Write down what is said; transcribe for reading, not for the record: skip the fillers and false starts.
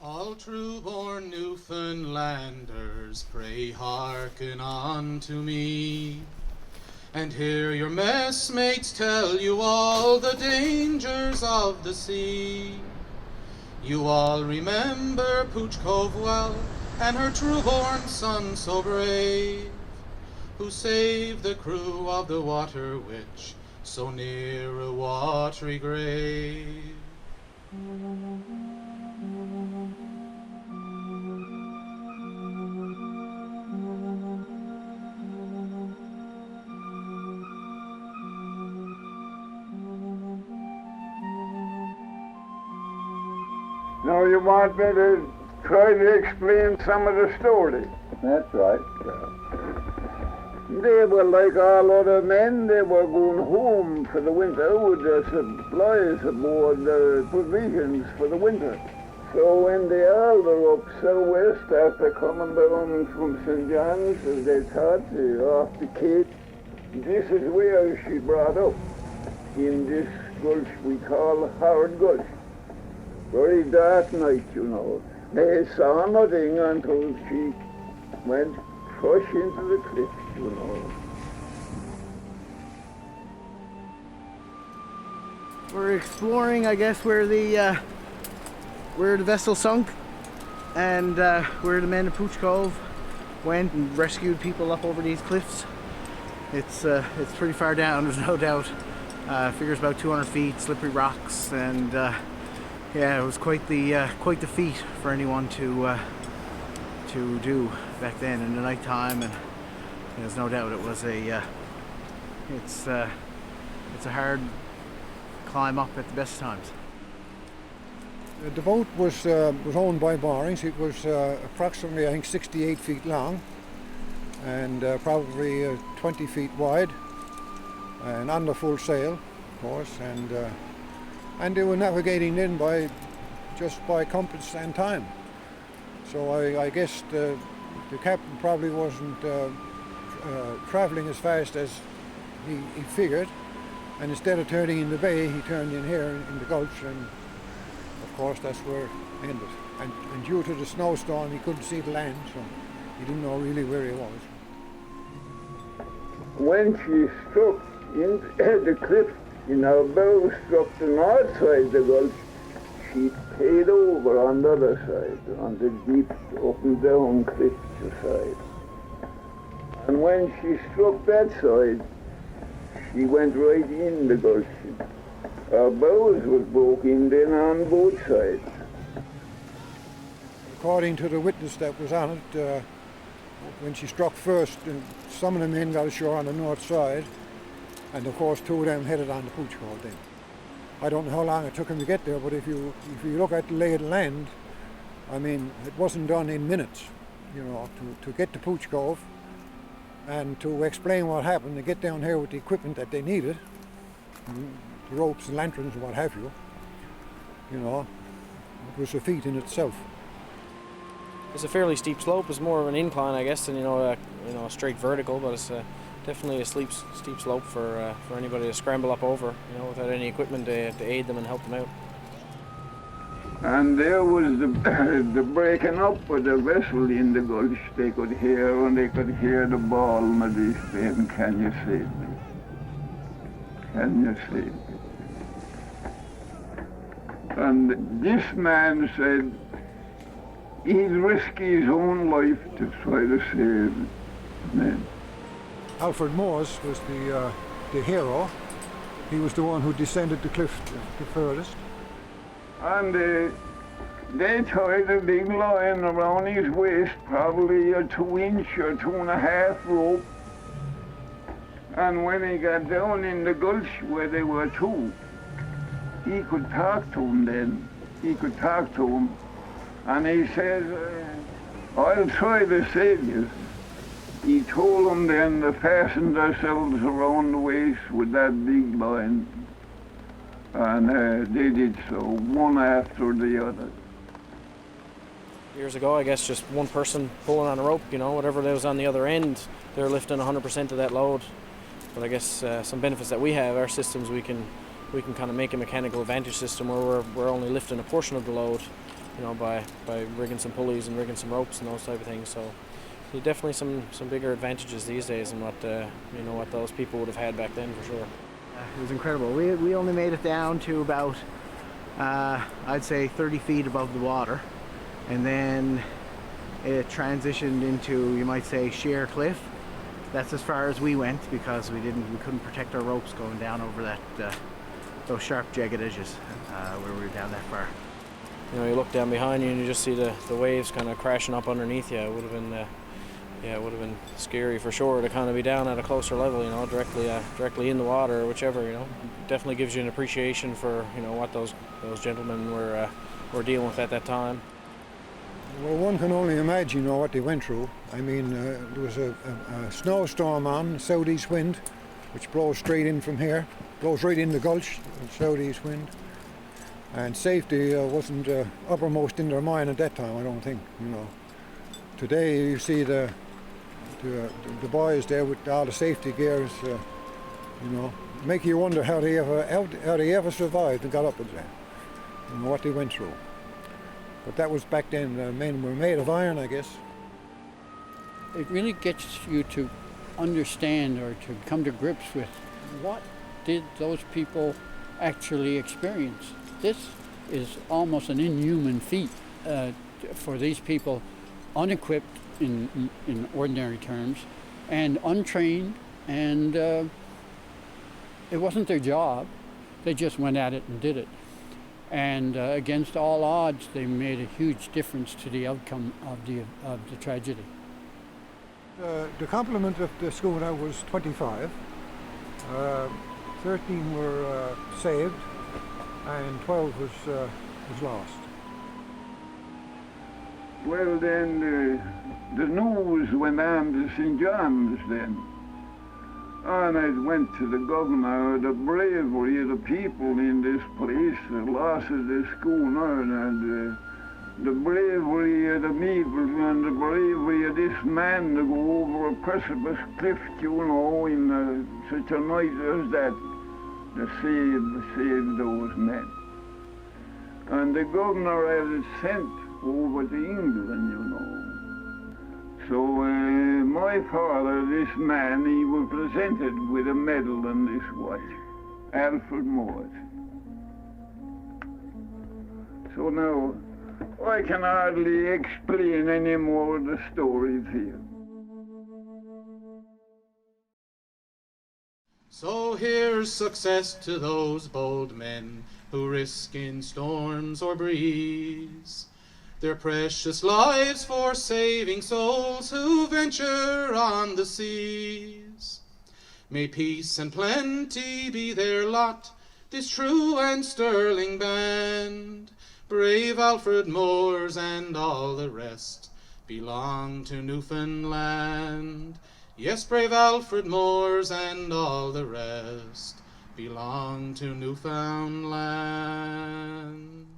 All true-born Newfoundlanders, pray hearken unto me, and hear your messmates tell you all the dangers of the sea. You all remember Pouch Cove well, and her true-born son so brave, who saved the crew of the Waterwitch so near a watery grave. Now you want me to try to explain some of the story? That's right. They were like all other men, they were going home for the winter with their supplies aboard, their provisions for the winter. So when they all were up southwest after coming down from St. John's, as they thought, off the Cape, this is where she brought up, in this gulch we call Horrid Gulch. Very dark night, you know. They saw nothing until she went crush into the cliffs, you know. We're exploring, I guess, where the vessel sunk, and where the men of Pouch Cove went and rescued people up over these cliffs. It's pretty far down, there's no doubt. Figures about 200 feet, slippery rocks, and yeah, it was quite the feat for anyone to do back then in the night time, and there's no doubt it was it's a hard climb up at the best times. The boat was owned by Borings. It was approximately, I think, 68 feet long and probably 20 feet wide, and under full sail, of course, and they were navigating in just by compass and time. So I guess the captain probably wasn't traveling as fast as he figured, and instead of turning in the bay, he turned in here in the gulch, and of course that's where it ended. And due to the snowstorm, he couldn't see the land, so he didn't know really where he was. When she struck into the cliff, her bow struck the north side of the gulch, she paid over on the other side, on the deep up and down cliff side. And when she struck that side, she went right in the gulch. Our bows was broken then on both sides. According to the witness that was on it, when she struck first, some of the men got ashore on the north side, and of course 2 of them headed on to Pouch Cove then. I don't know how long it took them to get there, but if you look at the lay of the land, I mean, it wasn't done in minutes, you know, to get to Pouch Cove and to explain what happened, to get down here with the equipment that they needed, the ropes and lanterns and what have you, you know, it was a feat in itself. It's a fairly steep slope. It's more of an incline, I guess, than a straight vertical, but it's definitely a steep slope for anybody to scramble up over, without any equipment to aid them and help them out. And there was the breaking up of the vessel in the gulch. They could hear the bawling of these men, "Can you save me? Can you save me?" And this man said he'd risk his own life to try to save men. Alfred Moores was the hero. He was the one who descended the cliff the furthest. And they tied a big line around his waist, probably a 2-inch or 2.5 rope. And when he got down in the gulch where they were 2, he could talk to him then. He could talk to him. And he says, "I'll try to save you." He told them then to fasten themselves around the waist with that big line. And they did so, one after the other. Years ago, I guess just one person pulling on a rope, whatever there was on the other end, they're lifting 100% of that load. But I guess some benefits that we have, our systems, we can kind of make a mechanical advantage system where we're only lifting a portion of the load, you know, by rigging some pulleys and rigging some ropes and those type of things. So definitely some bigger advantages these days than what you know, what those people would have had back then, for sure. It was incredible. We only made it down to about I'd say 30 feet above the water, and then it transitioned into, you might say, sheer cliff. That's as far as we went because we couldn't protect our ropes going down over that those sharp, jagged edges where we were down that far. You know, you look down behind you and you just see the waves kind of crashing up underneath you. It would have been yeah, it would have been scary for sure to kind of be down at a closer level, you know, directly in the water or whichever, you know. It definitely gives you an appreciation for, you know, what those gentlemen were dealing with at that time. Well, one can only imagine, you know, what they went through. I mean, there was a snowstorm on, southeast wind, which blows straight in from here, blows right in the gulch, southeast wind. And safety wasn't uppermost in their mind at that time, I don't think, you know. Today you see the boys there with all the safety gears, you know, make you wonder how they ever survived and got up with that, you know, what they went through. But that was back then. Men were made of iron, I guess. It really gets you to understand or to come to grips with what did those people actually experience. This is almost an inhuman feat for these people, unequipped in ordinary terms, and untrained, and it wasn't their job. They just went at it and did it. And against all odds, they made a huge difference to the outcome of the tragedy. The complement of the schooner was 25. 13 were saved, and 12 was lost. Well, then the news went on to St. John's then. And I went to the governor, the bravery of the people in this place, the loss of the schooner, and the bravery of the people, and the bravery of this man to go over a precipice cliff, you know, in such a night as that, to save those men. And the governor had it sent over to England, you know. So my father, this man, he was presented with a medal and this watch, Alfred Moores. So now, I can hardly explain any more of the stories here. So here's success to those bold men who risk in storms or breeze their precious lives for saving souls who venture on the seas. May peace and plenty be their lot, this true and sterling band. Brave Alfred Moores and all the rest belong to Newfoundland. Yes, brave Alfred Moores and all the rest belong to Newfoundland.